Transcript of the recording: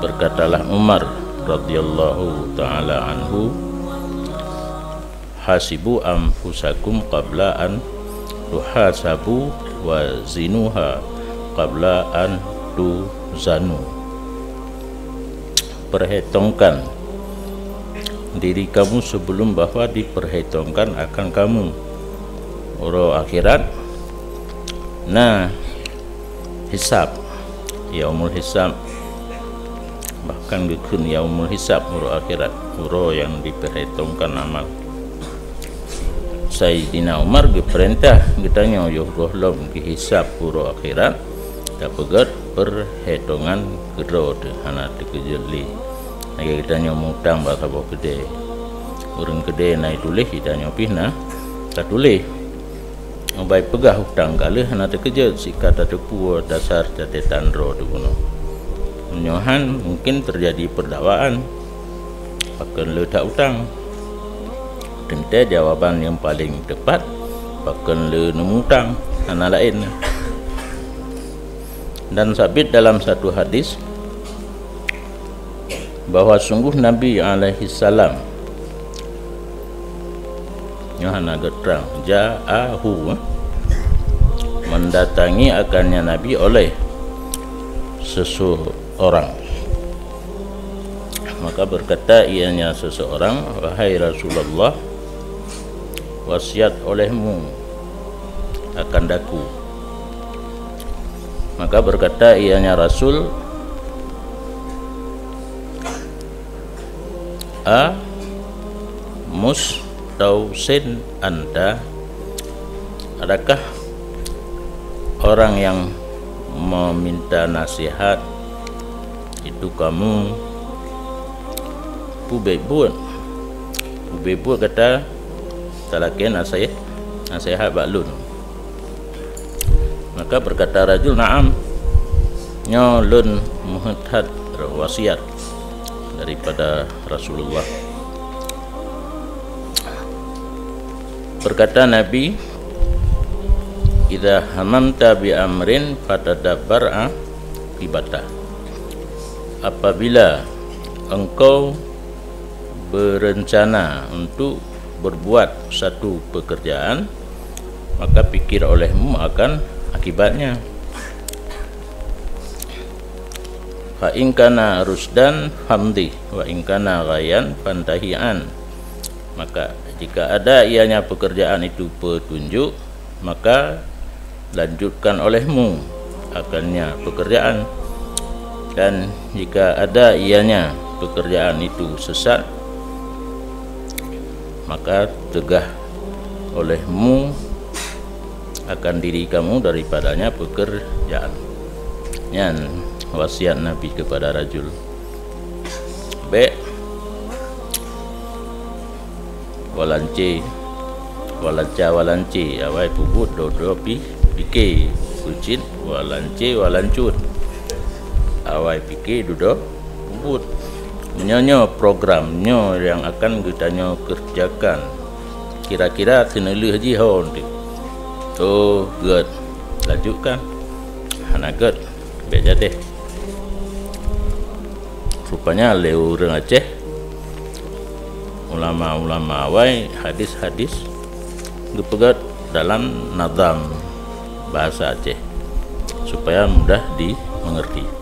Berkatalah Umar radhiyallahu taala anhu, hasibu anfusakum qabla an tuhasabu wa zinuha qabla an tuzanu. Perhitungkan diri kamu sebelum bahwa diperhitungkan akan kamu uro akhirat. Nah, hisab, yaumul hisab, bahkan gekun yaumul hisab uro akhirat, uro yang diperhitungkan amal. Sayyidina Umar geperintah getanya yo gohlom ki hisab uro akhirat dapegat perhitungan gero de hana de kejeli. Nage getanya mutang bahasa boh gede, urang gede naik tulih kitanya pihna tak tulih baik pegah hutang kali hana te kerja sikata tepu dasar catatan ro tu kuno menyohan mungkin terjadi perdakwaan akan letak utang tente jawaban yang paling tepat akan le nemu utang hana lain. Dan sabit dalam satu hadis bahwa sungguh Nabi alaihi salam Yohana getrang ja'ahu mendatangi akannya Nabi oleh seseorang, maka berkata ianya seseorang, wahai Rasulullah, wasiat olehmu akan daku. Maka berkata ianya Rasul, a mustausin anda, adakah orang yang meminta nasihat itu kamu? Pubebut kata talakin nasihat baklun. Maka berkata rajul, na'am, nyolun muhadhat wasiat daripada Rasulullah. Berkata Nabi, idza hamamta bi amrin fatadabbar akibatah. Apabila engkau berencana untuk berbuat satu pekerjaan, maka pikir olehmu akan akibatnya. Fa in kana rusdan hamdi wa in kana ghayan fantahian. Maka jika ada ianya pekerjaan itu petunjuk, maka lanjutkan olehmu akannya pekerjaan. Dan jika ada ianya pekerjaan itu sesat, maka tegah olehmu akan diri kamu daripadanya pekerjaan. Yan wasiat Nabi kepada rajul. B walanci awai puput dodo pike kucit walancut awai pike dodo puput menyonya programnya yang akan kita kerjakan kira-kira tenelu haji hon tu good lanjutkan hana good beja deh. Rupanya leu orang Aceh, ulama-ulama awai hadis-hadis dipegat dalam nazam bahasa Aceh supaya mudah dimengerti.